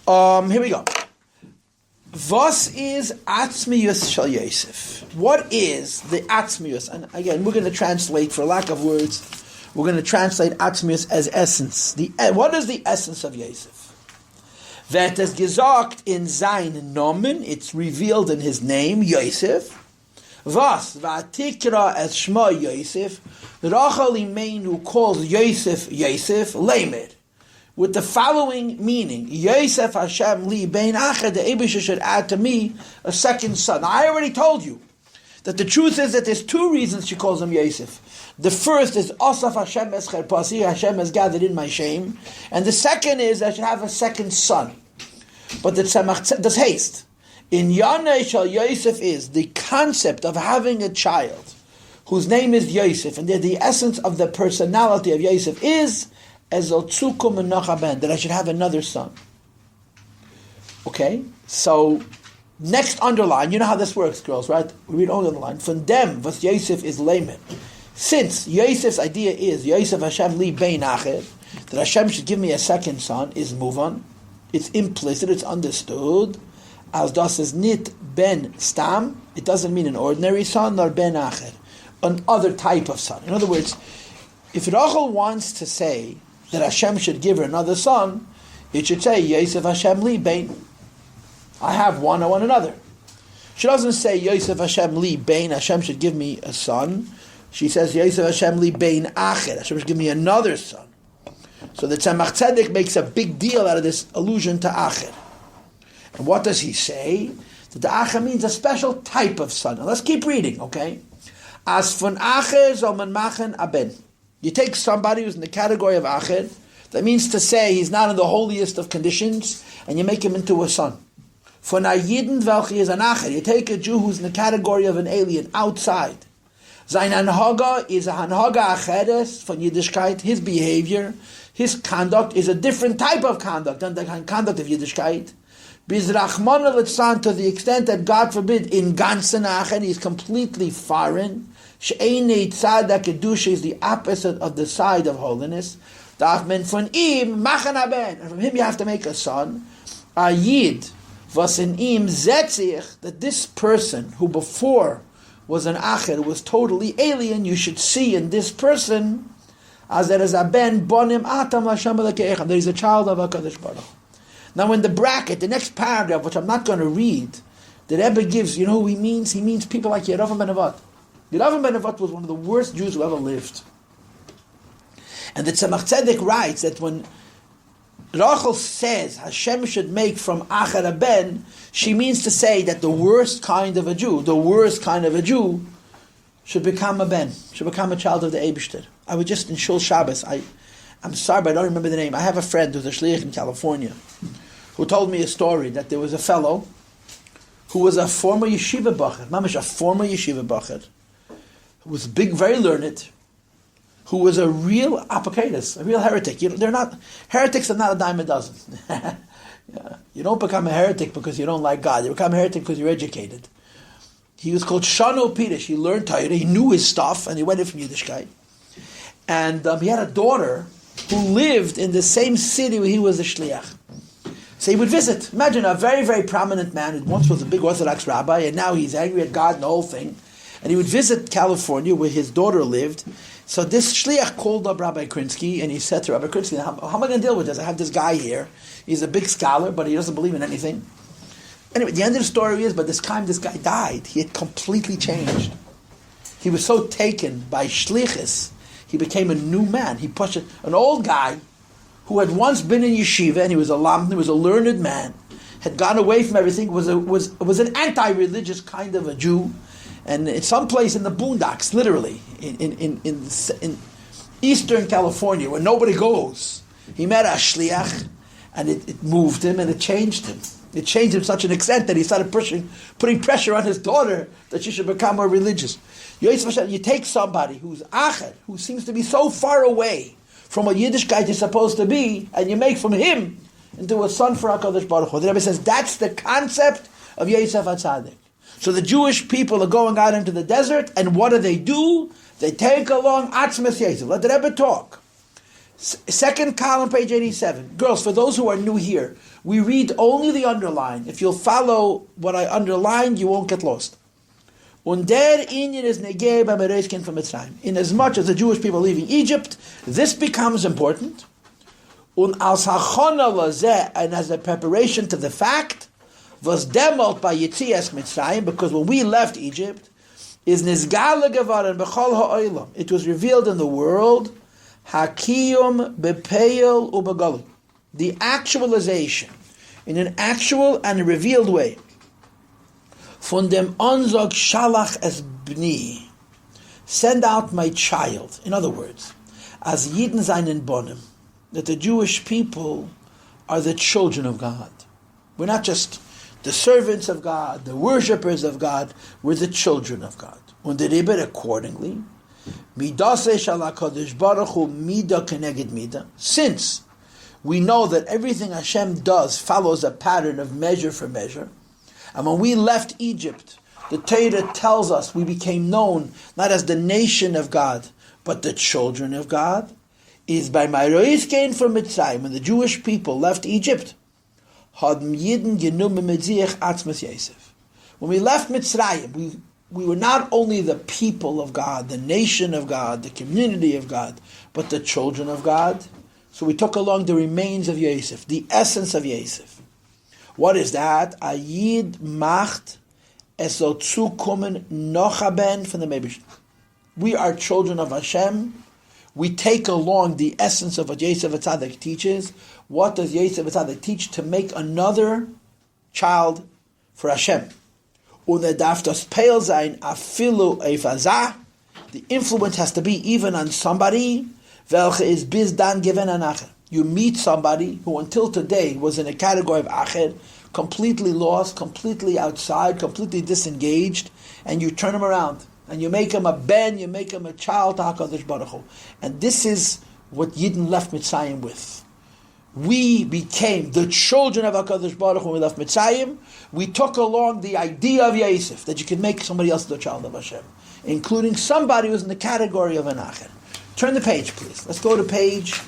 Here we go. Was is Atzmius Shal Yosef? What is the Atzmius? And again, we're going to translate, for lack of words, we're going to translate Atzmius as essence. What is the essence of Yosef? That is gesagt in sein Nomen, it's revealed in his name, Yosef. Was, va'tikra es shma Yosef, Rachel Imeinu calls Yosef, Lamed. With the following meaning, Yosef Hashem li bein achad, the Eibusha should add to me a second son. Now, I already told you that the truth is that there's two reasons she calls him Yosef. The first is Asaf Hashem es cherpasi, Hashem has gathered in my shame. And the second is I should have a second son. But the Tzemach does haste. In Yanei Shal Yosef is the concept of having a child whose name is Yosef, and the essence of the personality of Yosef is that I should have another son. Okay? So, next underline, you know how this works, girls, right? We read only underline. From them, was Yosef is Lamed. Since Yosef's idea is, Yosef Hashem li bein ached, that Hashem should give me a second son, is move on. It's implicit, it's understood. As das is nit ben stam, it doesn't mean an ordinary son, nor ben ached, an other type of son. In other words, if Rachel wants to say that Hashem should give her another son, it should say, Yosef Hashem li bein. I have one, I want another. She doesn't say, Yosef Hashem li bein, Hashem should give me a son. She says, Yosef Hashem li bein ached, Hashem should give me another son. So the Tzemach Tzedek makes a big deal out of this allusion to ached. And what does he say? That the ached means a special type of son. Now let's keep reading, okay? As von ached soll man machen aben. You take somebody who's in the category of ached, that means to say he's not in the holiest of conditions, and you make him into a son. Von a Yidden welche is an ached. You take a Jew who's in the category of an alien, outside. Sein Hanhaga is a Hanhaga achedes von Yiddishkeit. His behavior, his conduct is a different type of conduct than the conduct of Yiddishkeit. Bizrachmana litzan, to the extent that, God forbid, in ganzen ached, he's completely foreign. She'einei tzad kedusha is the opposite of the side of holiness. Dachmen von ihm machen aben, and from him you have to make a son. A yid was in ihm zetzich, that this person who before was an ached, was totally alien, you should see in this person as there is a ben bonim atam Hashem lekeichem, there is a child of HaKadosh Baruch. Now in the bracket, the next paragraph, which I'm not going to read, the Rebbe gives, you know who he means? He means people like Yeravim ben Nevat. Yeravim ben Nevat was one of the worst Jews who ever lived. And the Tzemach Tzedek writes that when Rachel says Hashem should make from Achad a ben, she means to say that the worst kind of a Jew should become a ben, should become a child of the Eibishter. I was just in Shul Shabbos. I'm sorry, but I don't remember the name. I have a friend who's a shliach in California who told me a story that there was a fellow who was a former yeshiva bacher, mamish, a former yeshiva bacher, who was big, very learned, who was a real apokaitis, a real heretic. Heretics are not a dime a dozen. Yeah. You don't become a heretic because you don't like God. You become a heretic because you're educated. He was called Shano Pirish. He learned Torah. He knew his stuff, and he went in from Yiddishkeit. And he had a daughter who lived in the same city where he was a shliach. So he would visit. Imagine a very, very prominent man who once was a big Orthodox rabbi, and now he's angry at God and the whole thing. And he would visit California where his daughter lived. So this shliach called up Rabbi Krinsky, and he said to Rabbi Krinsky, how am I going to deal with this? I have this guy here. He's a big scholar, but he doesn't believe in anything. Anyway, the end of the story is, by this time this guy died, he had completely changed. He was so taken by shlichus, he became a new man. He pushed an old guy who had once been in yeshiva, and he was a lamdan, he was a learned man, had gone away from everything, was an anti-religious kind of a Jew, and in some place in the boondocks, literally, in eastern California, where nobody goes, he met a shliach, and it moved him, and it changed him. It changed him to such an extent that he started putting pressure on his daughter that she should become more religious. You take somebody who's ached, who seems to be so far away from what Yiddishkeit is supposed to be, and you make from him into a son for HaKadosh Baruch Hu. The Rebbe says that's the concept of Yosef HaTzadik. So the Jewish people are going out into the desert, and what do? They take along Atzmas Yosef. Let the Rebbe talk. Second column, page 87. Girls, for those who are new here, we read only the underline. If you'll follow what I underlined, you won't get lost. Und der Inyan is negei beim Ereiskin from Mitzrayim. In as much as the Jewish people leaving Egypt, this becomes important. Und als hachona lazeh, and as a preparation to the fact, was demolt by Yitzias Mitzrayim, because when we left Egypt, is nizgala gevaran b'chol ha'olam. It was revealed in the world, hakiyum bepeil u'begalu. The actualization, in an actual and a revealed way, von dem onzog shalach es bni, send out my child. In other words, as Yidden seinen bonim, that the Jewish people are the children of God. We're not just the servants of God, the worshippers of God, we're the children of God. Und the Rebbe accordingly, midase shal HaKadosh Baruch Hu mida keneged mida, since we know that everything Hashem does follows a pattern of measure for measure, and when we left Egypt, the Torah tells us we became known not as the nation of God, but the children of God, is by Ma'rois came from Mitzrayim, when the Jewish people left Egypt, when we left Mitzrayim, we were not only the people of God, the nation of God, the community of God, but the children of God. So we took along the remains of Yosef, the essence of Yosef. What is that? Ayid macht esotzu kommen nochaben from the Mebish. We are children of Hashem. We take along the essence of what Yosef Atzadik teaches. What does Yosef Atzadik teach? To make another child for Hashem. Unedaftos peil sein afilu eifazah. The influence has to be even on somebody. Welche is bis dan given an acher. You meet somebody who until today was in a category of acher, completely lost, completely outside, completely disengaged, and you turn him around. And you make him a ben, you make him a child to HaKadosh Baruch Hu. And this is what Yidden left Mitzrayim with. We became the children of HaKadosh Baruch Hu when we left Mitzrayim. We took along the idea of Yosef, that you can make somebody else the child of Hashem, including somebody who's in the category of an acher. Turn the page, please. Let's go to page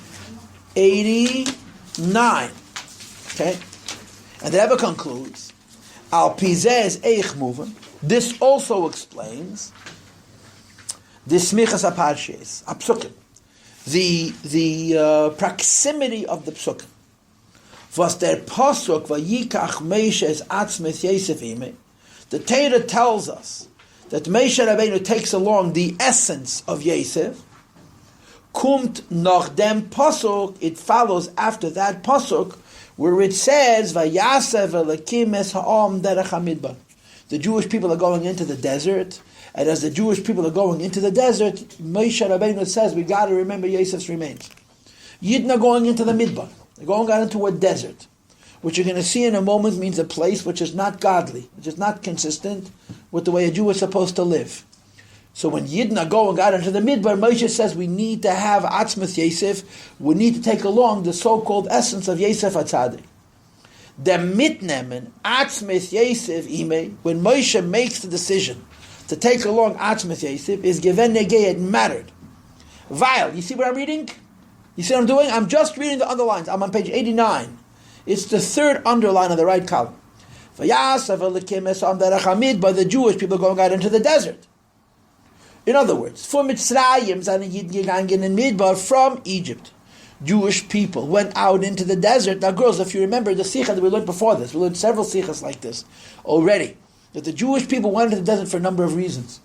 89. Okay? And the Rebbe concludes, Al pizeh eich moving. This also explains the smichas aparshes, apsukim, the proximity of the psukim. Was der pasuk vayikach Moshe es atzmes Yosef ime. The Torah tells us that Moshe Rabbeinu takes along the essence of Yosef. Kumt nach dem pasuk, it follows after that pasuk, where it says vayasev elakim es ha'am derech hamidbar. The Jewish people are going into the desert, and as the Jewish people are going into the desert, Moshe Rabbeinu says, we got to remember Yosef's remains. Yidden are going into the midbar. They're going out into a desert, which you're going to see in a moment means a place which is not godly, which is not consistent with the way a Jew is supposed to live. So when Yidden are going out into the midbar, Moshe says we need to have Atzmas Yosef, we need to take along the so-called essence of Yosef HaTzadik. The mitnemen Atzmes Yosef ime, when Moshe makes the decision to take along Atzmes Yosef, is given negei, it mattered. Weil, you see what I'm reading? You see what I'm doing? I'm just reading the underlines. I'm on page 89. It's the third underline of the right column. By the Jewish people going out into the desert. In other words, from Mitzrayim, from Egypt, Jewish people went out into the desert. Now, girls, if you remember the sikha that we learned before this, we learned several sikhas like this already, that the Jewish people went into the desert for a number of reasons.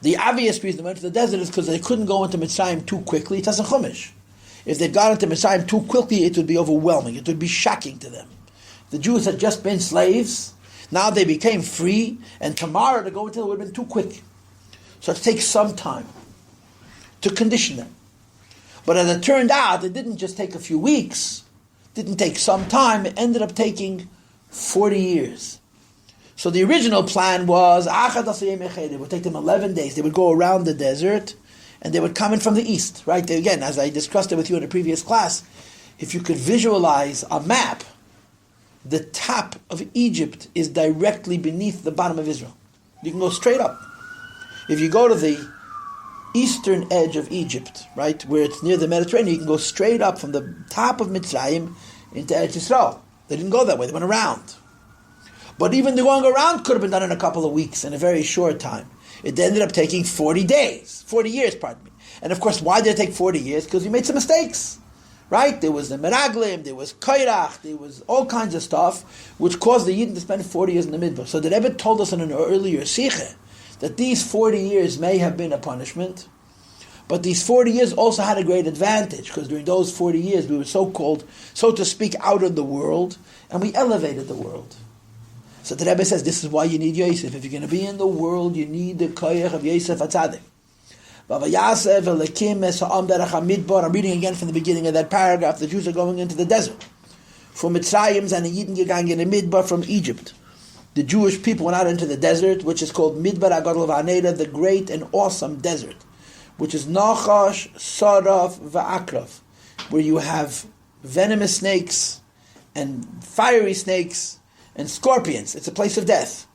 The obvious reason they went to the desert is because they couldn't go into Mitzrayim too quickly. It doesn't chumash. If they'd gone into Mitzrayim too quickly, it would be overwhelming. It would be shocking to them. The Jews had just been slaves. Now they became free, and tomorrow to go into it would have been too quick. So it takes some time to condition them. But as it turned out, it didn't just take a few weeks. It didn't take some time. It ended up taking 40 years. So the original plan was, it would take them 11 days. They would go around the desert, and they would come in from the east. Right? Again, as I discussed it with you in a previous class, if you could visualize a map, the top of Egypt is directly beneath the bottom of Israel. You can go straight up. If you go to the eastern edge of Egypt, right, where it's near the Mediterranean. You can go straight up from the top of Mitzrayim into Eretz Yisrael. They didn't go that way, they went around. But even the going around could have been done in a couple of weeks, in a very short time. It ended up taking 40 years, pardon me. And of course, why did it take 40 years? Because we made some mistakes, right? There was the Meraglim, there was Koach, there was all kinds of stuff, which caused the Yidden to spend 40 years in the midbar. So the Rebbe told us in an earlier Sikha that these 40 years may have been a punishment, but these 40 years also had a great advantage, because during those 40 years we were so-called, so to speak, out of the world, and we elevated the world. So the Rebbe says, this is why you need Yosef. If you're going to be in the world, you need the koach of Yosef HaTzadik. I'm reading again from the beginning of that paragraph. The Jews are going into the desert. From Mitzrayim and the Yidden gegangen in the midbar from Egypt. The Jewish people went out into the desert, which is called midbar HaGadol VaHaneda, the great and awesome desert, which is Nachash, Saraf, Va'akrav, where you have venomous snakes and fiery snakes and scorpions. It's a place of death.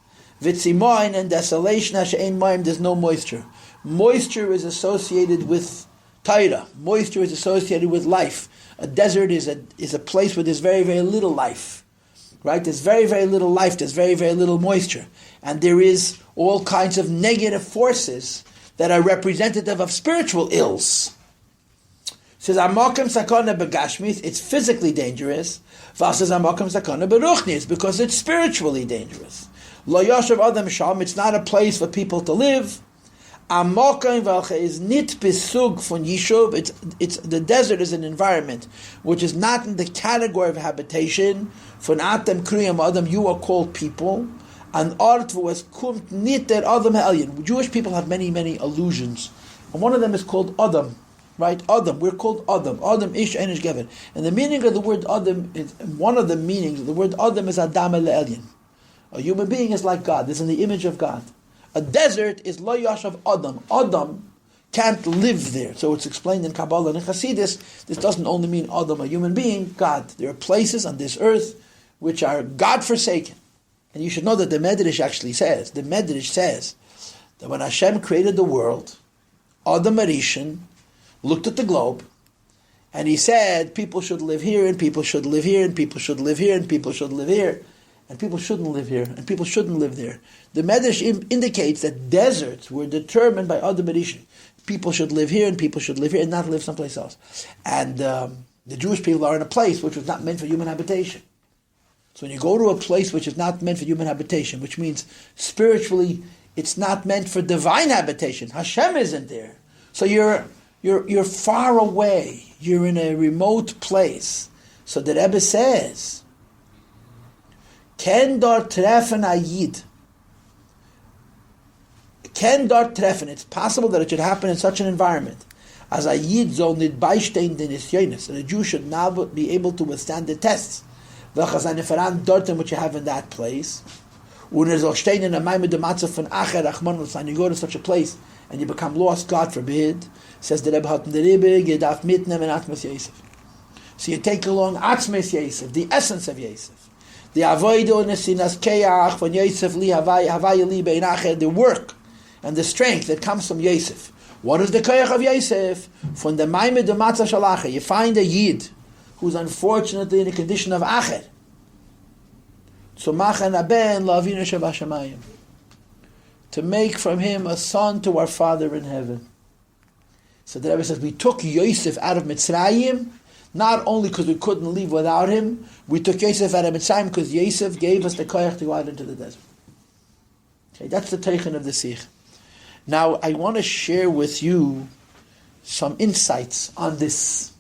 Vitzimoin and desolation, Hashe'ein Moim, there's no moisture. Moisture is associated with Torah. Moisture is associated with life. A desert is a place where there's very, very little life. Right? There's very, very little life. There's very, very little moisture. And there is all kinds of negative forces that are representative of spiritual ills. It says, Amakim sakana begashmis, it's physically dangerous. Vasas Amakim sakana beruchnis, because it's spiritually dangerous. Lo yoshev adam sham, it's not a place for people to live. Amakim velcha is nit besug von yishuv, it's the desert is an environment which is not in the category of habitation. Von atem kriyam adam, you are called people. And art was kumt nit der adam ha'elyon. Jewish people have many, many allusions. And one of them is called Adam. Right? Adam. We're called Adam. Adam ish enish gever. And the meaning of the word Adam, is, one of the meanings of the word Adam is Adam le'elyon. A human being is like God. It's in the image of God. A desert is lo yashav Adam. Adam can't live there. So it's explained in Kabbalah and in Hasidus. This doesn't only mean Adam, a human being, God. There are places on this earth which are God-forsaken. And you should know that the Medrash actually says, that when Hashem created the world, Adam Arishan looked at the globe, and he said, people should live here, and people should live here, and people should live here, and people should live here, and people shouldn't live here, and people shouldn't live there. The Medrash indicates that deserts were determined by Adam Arishan. People should live here, and people should live here, and not live someplace else. And the Jewish people are in a place which was not meant for human habitation. So when you go to a place which is not meant for human habitation, which means spiritually it's not meant for divine habitation, Hashem isn't there. So you're far away. You're in a remote place. So the Rebbe says, Ken dort treffen a Yid. Ken dort treffen. It's possible that it should happen in such an environment. As a Yid soll nicht beistehen den Nisyonis. And a Jew should now be able to withstand the tests. Which you have in that place. You go to such a place and you become lost, God forbid. Says the Rebbe, so you take along Atzmes Yosef, the essence of Yosef. The avoido nesinas keach von Yosef li havaya li beinacher, the work and the strength that comes from Yosef. What is the koach of Yosef? From the Maimed de Matzah Shalacha, you find a Yid who's unfortunately in a condition of acher. To make from him a son to our Father in heaven. So the Rebbe says, we took Yosef out of Mitzrayim, not only because we couldn't leave without him, we took Yosef out of Mitzrayim because Yosef gave us the koach to go out into the desert. Okay, that's the teichen of the Sikh. Now, I want to share with you some insights on this.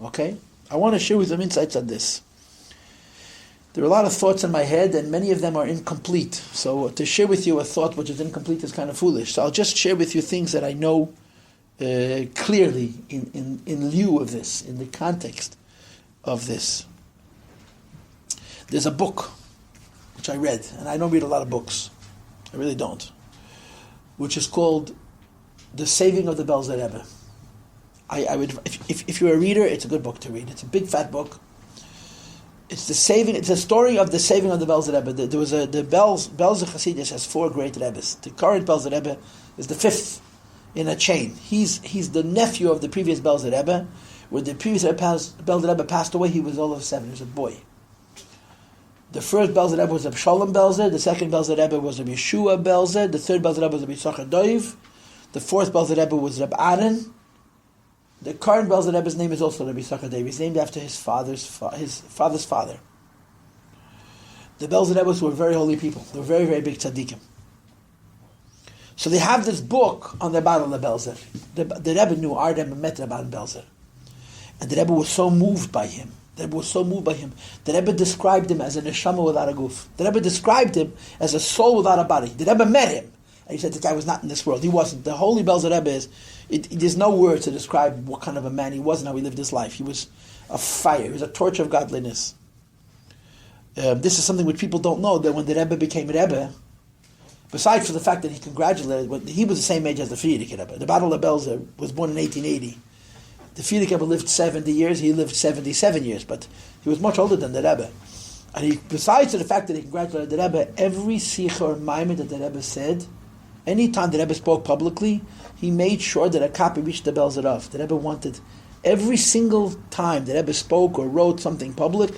Okay? I want to share with you some insights on this. There are a lot of thoughts in my head, and many of them are incomplete. So to share with you a thought which is incomplete is kind of foolish. So I'll just share with you things that I know clearly in lieu of this, in the context of this. There's a book which I read, and I don't read a lot of books. I really don't. Which is called The Saving of the Belzer Rebbe. I would, if you're a reader, it's a good book to read. It's a big fat book. It's a story of the saving of the Belzer Rebbe. There was the Belzer Hasidus has 4 great Rebbes. The current Belzer Rebbe is the 5th in a chain. He's the nephew of the previous Belzer Rebbe. When the previous Belzer Rebbe passed away, he was all of 7. He was a boy. The first Belzer Rebbe was Reb Sholem Belzer. The second Belzer Rebbe was Reb Yeshua Belzer. The third Belzer Rebbe was Reb Yisachar Doiv. The fourth Belzer Rebbe was Reb Aaron. The current Belzer Rebbe's name is also Reb Yisachar Doiv. He's named after his father's father. The Belzer Rebbes were very holy people. They were very, very big tzaddikim. So they have this book on the Battle of Belzer. The Rebbe knew our Rebbe met Rabbi Belzer. And the Rebbe was so moved by him. The Rebbe described him as a neshama without a goof. The Rebbe described him as a soul without a body. The Rebbe met him. And he said the guy was not in this world. He wasn't. The holy Belzer Rebbe is, there's no word to describe what kind of a man he was and how he lived his life. He was a fire. He was a torch of godliness. This is something which people don't know, that when the Rebbe became Rebbe, besides for the fact that he congratulated, he was the same age as the Frierdiker Rebbe. The Battle of Belzer was born in 1880. The Frierdiker Rebbe lived 70 years, he lived 77 years, but he was much older than the Rebbe. And he, besides for the fact that he congratulated the Rebbe, every Sikha or Maimon that the Rebbe said, any time the Rebbe spoke publicly, he made sure that a copy reached the Belzer Rav. The Rebbe wanted, every single time the Rebbe spoke or wrote something public,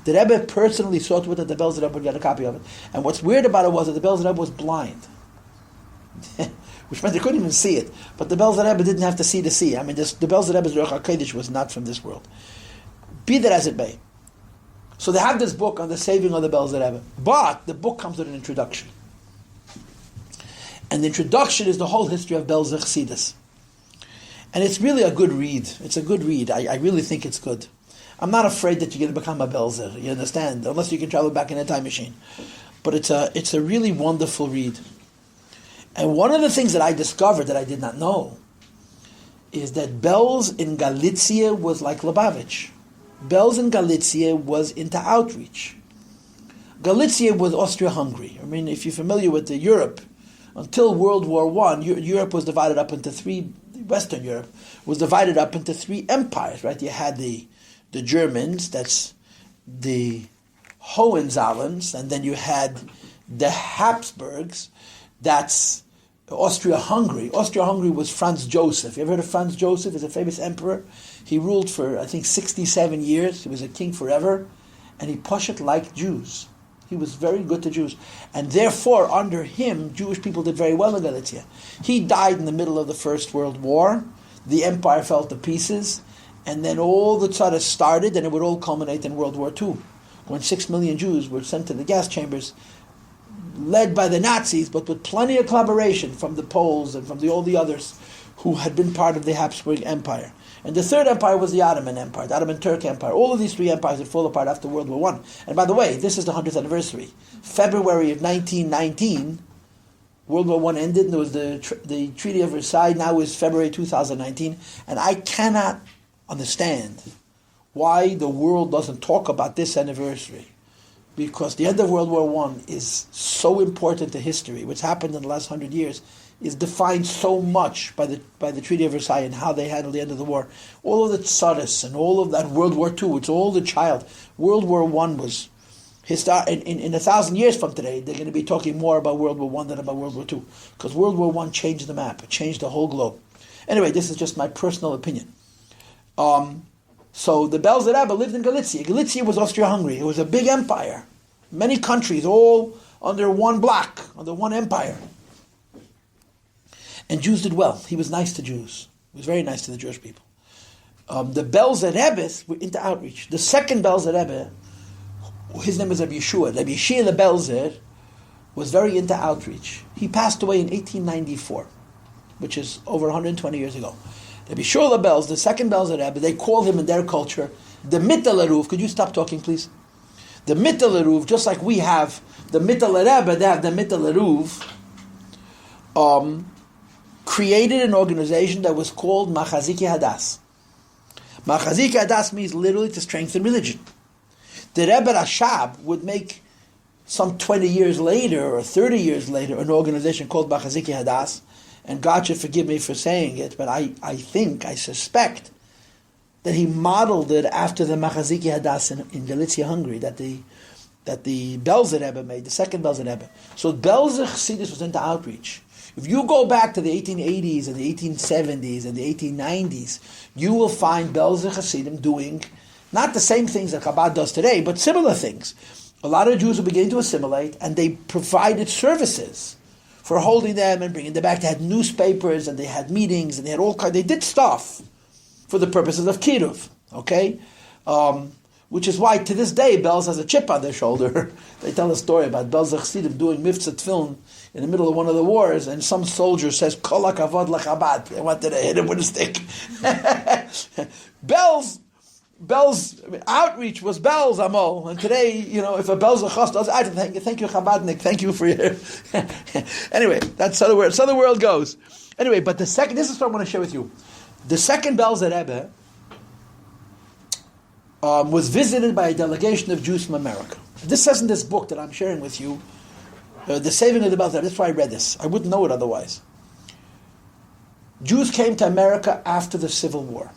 the Rebbe personally saw to it that the Belzer Rebbe would get a copy of it. And what's weird about it was that the Belzer Rebbe was blind. Which meant they couldn't even see it. But the Belzer Rebbe didn't have to see to see. I mean, the Belzer Rebbe's Ruach HaKodesh was not from this world. Be that as it may. So they have this book on the saving of the Belzer Rebbe. But the book comes with an introduction. And the introduction is the whole history of Belzer Chassidus. And it's really a good read. It's a good read. I really think it's good. I'm not afraid that you're going to become a Belzer, you understand? Unless you can travel back in a time machine. But it's a really wonderful read. And one of the things that I discovered that I did not know is that Belz in Galicia was like Lubavitch. Belz in Galicia was into outreach. Galicia was Austria-Hungary. I mean, if you're familiar with Europe, until World War I, Europe was divided up into three, Western Europe was divided up into three empires, right? You had the Germans, that's the Hohenzollerns, and then you had the Habsburgs, that's Austria-Hungary. Austria-Hungary was Franz Joseph. You ever heard of Franz Joseph? He's a famous emperor. He ruled for, I think, 67 years. He was a king forever, and he pushed like Jews. He was very good to Jews. And therefore, under him, Jewish people did very well in Galicia. He died in the middle of the First World War. The empire fell to pieces. And then all the tzaras started, and it would all culminate in World War II, when 6 million Jews were sent to the gas chambers, led by the Nazis, but with plenty of collaboration from the Poles and from all the others who had been part of the Habsburg Empire. And the third empire was the Ottoman Empire, the Ottoman Turk Empire. All of these three empires would fall apart after World War I. And by the way, this is the 100th anniversary. February of 1919, World War I ended, and there was the Treaty of Versailles. Now is February 2019, and I cannot understand why the world doesn't talk about this anniversary, because the end of World War I is so important to history. What's happened in the last 100 years is defined so much by the Treaty of Versailles and how they handled the end of the war. All of the tzaras and all of that World War II, it's all the child. World War I was in 1,000 years from today, they're going to be talking more about World War I than about World War II, because World War I changed the map, it changed the whole globe. Anyway, this is just my personal opinion. So the Belzer Rebbe lived in Galicia. Galicia was Austria-Hungary. It was a big empire. Many countries, all under one block, under one empire. And Jews did well. He was nice to Jews. He was very nice to the Jewish people. The Belzer Rebbes were into outreach. The second Belzer Rebbe, his name is Rabbi Yeshua. Rabbi Yeshua the Belzer was very into outreach. He passed away in 1894, which is over 120 years ago. Rabbi Yeshua the Belzer, the second Belzer Rebbe, they called him in their culture the Mittel Eruv. Could you stop talking, please? The Mittel Eruv, just like we have the Mittel Rebbe, they have the Mittel Eruv, created an organization that was called Machaziki Hadas. Machaziki Hadas means literally to strengthen religion. The Rebbe Rashab would make some 20 years later or 30 years later an organization called Machaziki Hadas, and God should forgive me for saying it, but I suspect that he modeled it after the Machaziki Hadas in Galicia, Hungary, that the Belzer Rebbe made, the second Belzer Rebbe. So Belzer Chassidus was into outreach. It If you go back to the 1880s and the 1870s and the 1890s, you will find Belzer Hasidim doing not the same things that Chabad does today, but similar things. A lot of Jews were beginning to assimilate, and they provided services for holding them and bringing them back. They had newspapers, and they had meetings, and they had all kinds. They did stuff for the purposes of Kiruv, okay? Which is why, to this day, Belz has a chip on their shoulder. They tell a story about Belz Chassidim doing Mivtza Tefillin in the middle of one of the wars, and some soldier says, Kol HaKavod LaChabad. They wanted to hit him with a stick. Belz outreach was Belz Amol, and today, if a Belz Achos does, I thank you Chabadnik, thank you for your... Anyway, that's how the world goes. Anyway, but this is what I want to share with you. The second Belz Rebbe was visited by a delegation of Jews from America. This says in this book that I'm sharing with you, The Saving of the Belz Rebbe. That's why I read this. I wouldn't know it otherwise. Jews came to America after the Civil War.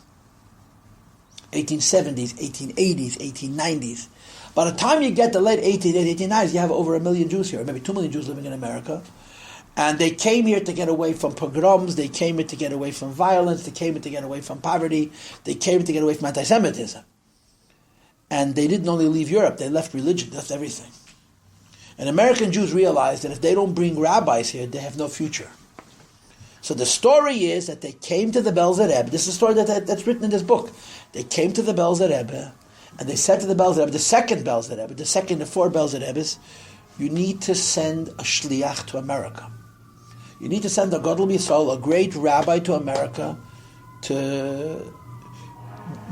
1870s, 1880s, 1890s. By the time you get the late 1880s, 1890s, you have over 1 million Jews here, maybe 2 million Jews living in America. And they came here to get away from pogroms, they came here to get away from violence, they came here to get away from poverty, they came here to get away from anti-Semitism. And they didn't only leave Europe, they left religion, they left everything. And American Jews realized that if they don't bring rabbis here, they have no future. So the story is that they came to the Belz Rebbe. This is a story that's written in this book. They came to the Belz Rebbe, and they said to the Belz Rebbe, the second Belz Rebbe, the second of 4 Belz Rebbes, you need to send a shliach to America. You need to send a Gadol Yisrael, a great rabbi to America.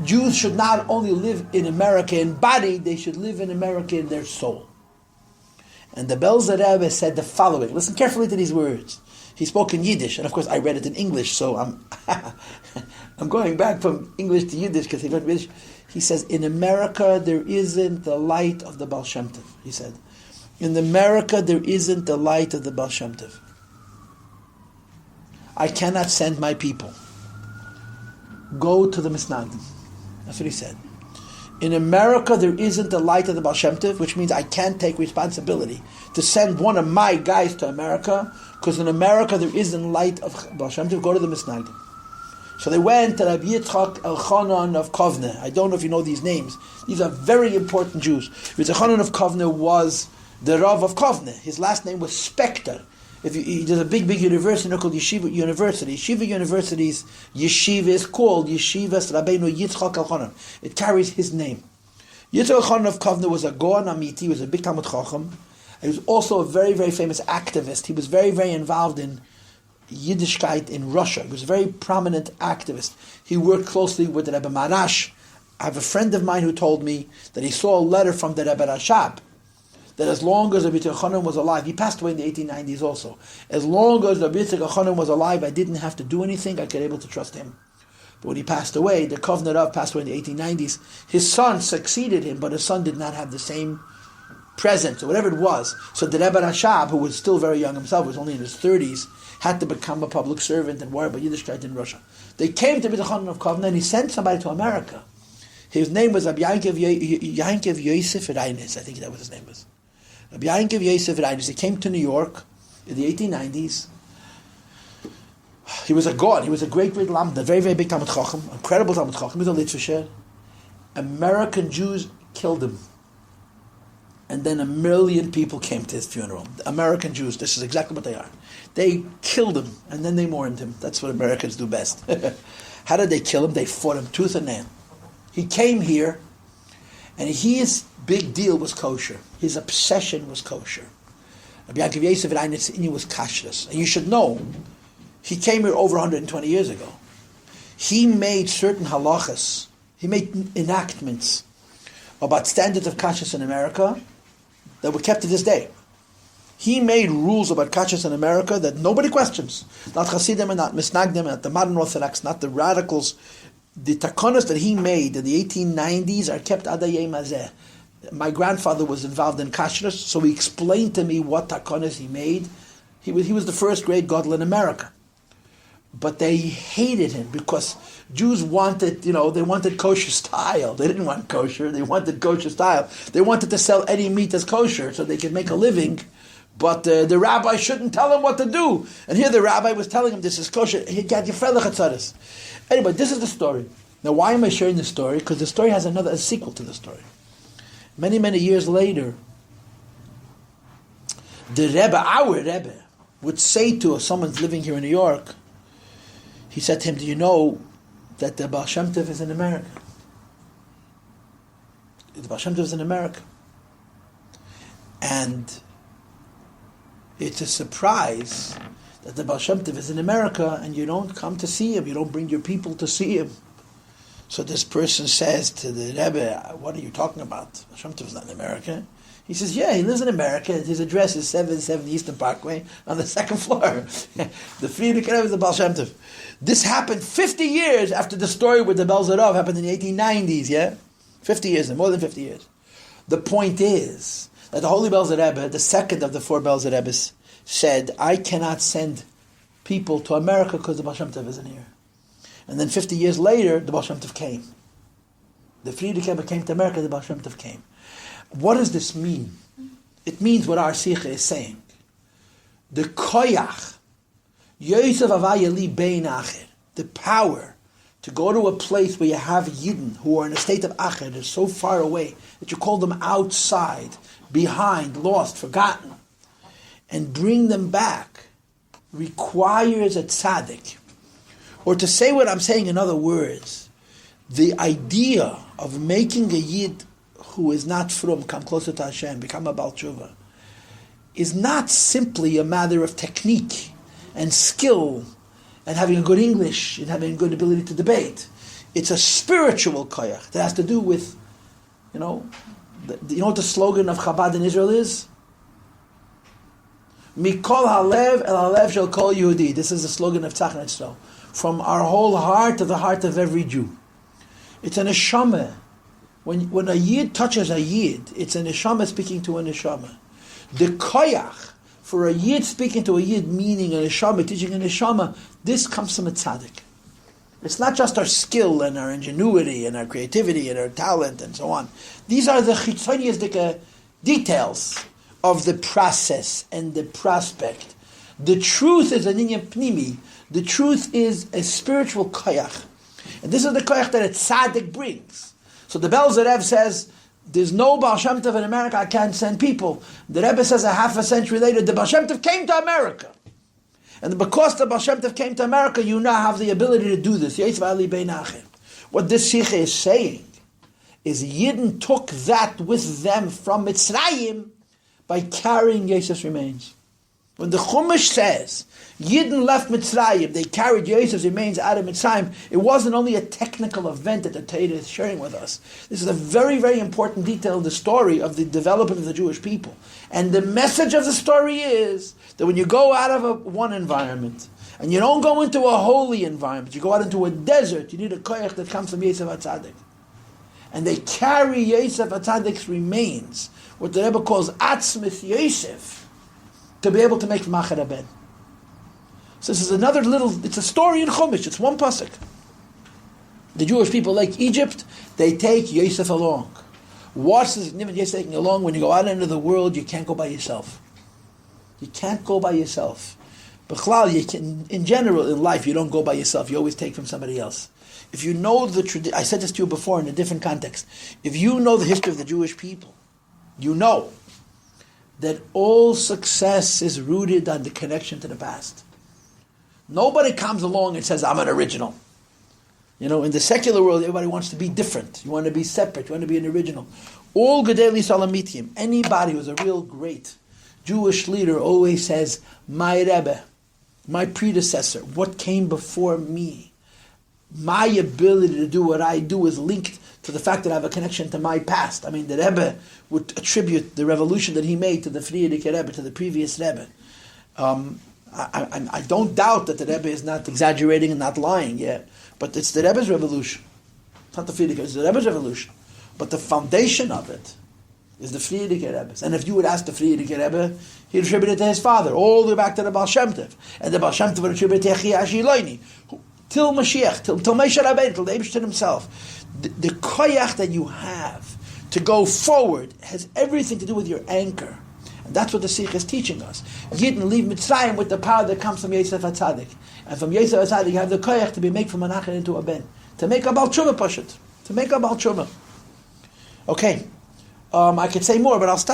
Jews should not only live in America in body, they should live in America in their soul. And the Belz Rebbe said the following. Listen carefully to these words. He spoke in Yiddish, and of course I read it in English, so I'm going back from English to Yiddish because he wrote Yiddish. He says, in America there isn't the light of the Baal Shem Tov. He said, in America there isn't the light of the Baal Shem Tov. I cannot send my people. Go to the Misnagdim. That's what he said. In America there isn't the light of the Baal Shem Tov, which means I can't take responsibility to send one of my guys to America, because in America there isn't light of Baal Shem Tov. Go to the Misnagdim. So they went to Rabbi Yitzchak Elchanan of Kovne. I don't know if you know these names. These are very important Jews. Rabbi Elchanan of Kovne was the Rav of Kovne. His last name was Spector. There's a big university called Yeshiva University. Yeshiva University's yeshiva is called Yeshivas Rabbeinu Yitzchak Elchanan. It carries his name. Yitzchak Elchanan of Kovne was a Goan Amiti. He was a big Talmud Chacham. He was also a very, very famous activist. He was very, very involved in Yiddishkeit in Russia. He was a very prominent activist. He worked closely with the Rebbe Marash. I have a friend of mine who told me that he saw a letter from the Rebbe Rashab that as long as Rabbi Yochanan was alive, he passed away in the 1890s also, as long as Rabbi Yochanan was alive, I didn't have to do anything, I could be able to trust him. But when he passed away, the Kovner Rav passed away in the 1890s, his son succeeded him, but his son did not have the same presence, or whatever it was. So the Rebbe Rashab, who was still very young himself, was only in his 30s, had to become a public servant and worry about Yiddishkeit in Russia. They came to Rabbi Yochanan of Kovner, and he sent somebody to America. His name was Rabbi Yankiv Yosef Reinis, I think that was his name was. Rabbi Yankiv Yosef Reinis. He came to New York in the 1890s. He was a god. He was a great lamb, a very, very big Talmud Chacham, incredible Talmud Chacham. He was a literature. American Jews killed him. And then 1 million people came to his funeral. American Jews, this is exactly what they are. They killed him, and then they mourned him. That's what Americans do best. How did they kill him? They fought him tooth and nail. He came here, and his big deal was kosher. His obsession was kosher. Rabbi Yankiv Yosef Reinis was kashrus. And you should know, he came here over 120 years ago. He made certain halachas, he made enactments about standards of kashrus in America that were kept to this day. He made rules about kashrus in America that nobody questions. Not Hasidim and not Misnagdim, not the modern Orthodox, not the radicals. The takonos that he made in the 1890s are kept adayei mazeh. My grandfather was involved in kashrus, so he explained to me what takonos he made. He was the first great gadol in America. But they hated him because Jews wanted, they wanted kosher style. They didn't want kosher, they wanted kosher style. They wanted to sell any meat as kosher so they could make a living but the rabbi shouldn't tell him what to do. And here the rabbi was telling him, this is kosher. He got Yifrelech. Anyway, this is the story. Now, why am I sharing this story? Because the story has a sequel to the story. Many, many years later, the Rebbe, our Rebbe, would say to someone's living here in New York, he said to him, do you know that the Baal Shem Tov is in America? The Baal Shem Tov is in America. And it's a surprise that the Baal Shem Tov is in America and you don't come to see him, you don't bring your people to see him. So this person says to the Rebbe, what are you talking about? Baal Shem Tov is not in America. He says, yeah, he lives in America. His address is 770 Eastern Parkway on the second floor. The Frierdiker Rebbe is the Baal Shem Tov. This happened 50 years after the story with the Bel Zerov happened in the 1890s, yeah? 50 years, more than 50 years. The point is that the Holy Bel Rebbe, the second of the four Bel Rebbes, said, I cannot send people to America because the Baal Shem Tov isn't here. And then 50 years later, the Baal Shem Tov came. The Frierdiker Rebbe came to America, the Baal Shem Tov came. What does this mean? It means what our Sikha is saying. The Koach, Yosef Avayali Bein Acher, the power to go to a place where you have Yidden who are in a state of Acher, they're so far away that you call them outside, behind, lost, forgotten, and bring them back requires a tzaddik. Or to say what I'm saying in other words, the idea of making a Yid who is not from, come closer to Hashem, become a Baal Tshuva, is not simply a matter of technique and skill and having a good English and having a good ability to debate. It's a spiritual koyach that has to do with, you know what the slogan of Chabad in Israel is? Mikol halev el halev shel kol Yehudi. This is the slogan of Tzach Netzro. From our whole heart to the heart of every Jew. It's an neshama. When a Yid touches a Yid, it's a neshama speaking to a neshama. The koyach for a Yid speaking to a Yid, meaning a neshama, teaching a neshama, this comes from a tzaddik. It's not just our skill and our ingenuity and our creativity and our talent and so on. These are the chitzonius details of the process and the prospect. The truth is an inyan pnimi. The truth is a spiritual koyach. And this is the koyach that a tzaddik brings. So the Bel Zerev says, there's no Baal Shem Tov in America, I can't send people. The Rebbe says a half a century later, the Baal Shem Tov came to America. And because the Baal Shem Tov came to America, you now have the ability to do this. What this Sikha is saying is Yidden took that with them from Mitzrayim by carrying Yosef's remains. When the Chumash says, Yidden left Mitzrayim, they carried Yosef's remains out of Mitzrayim, it wasn't only a technical event that the Torah is sharing with us. This is a very, very important detail in the story of the development of the Jewish people. And the message of the story is that when you go out of one environment, and you don't go into a holy environment, you go out into a desert, you need a koyach that comes from Yosef HaTzadik. And they carry Yosef HaTzadik's remains, what the Rebbe calls Atzmith Yosef, to be able to make Macher Ben. So this is another it's a story in Chumash, it's one pasuk. The Jewish people, like Egypt, they take Yosef along. What's the significance of Yosef taking along? When you go out into the world, you can't go by yourself. You can't go by yourself. B'chlal, in general, in life, you don't go by yourself, you always take from somebody else. If you know the tradition, I said this to you before in a different context, if you know the history of the Jewish people, you know that all success is rooted on the connection to the past. Nobody comes along and says, I'm an original. You know, in the secular world, everybody wants to be different. You want to be separate. You want to be an original. All Gedeli Salamitim, anybody who's a real great Jewish leader always says, my Rebbe, my predecessor, what came before me, my ability to do what I do is linked to the fact that I have a connection to my past. I mean, the Rebbe would attribute the revolution that he made to the Frierdiker Rebbe, to the previous Rebbe. I don't doubt that the Rebbe is not exaggerating and not lying, yeah, but it's the Rebbe's revolution. It's not the Frierdiker, it's the Rebbe's revolution. But the foundation of it is the Frierdiker Rebbe's. And if you would ask the Frierdiker Rebbe, he'd attribute it to his father, all the way back to the Baal Shem Tov. And the Baal Shem Tov would attribute it to Yechi Ashiloini, till Mashiach, till Moshe Rabbeinu, till the Eibishter himself. The koyach that you have to go forward has everything to do with your anchor. And that's what the Sikh is teaching us. Yidden leave Mitzrayim with the power that comes from Yosef HaTzadik. And from Yosef HaTzadik you have the Koach to be made from Menachem into a Ben. To make a Baal Tshuva Pashut. To make a Baal Tshuva. Okay. I could say more, but I'll stop.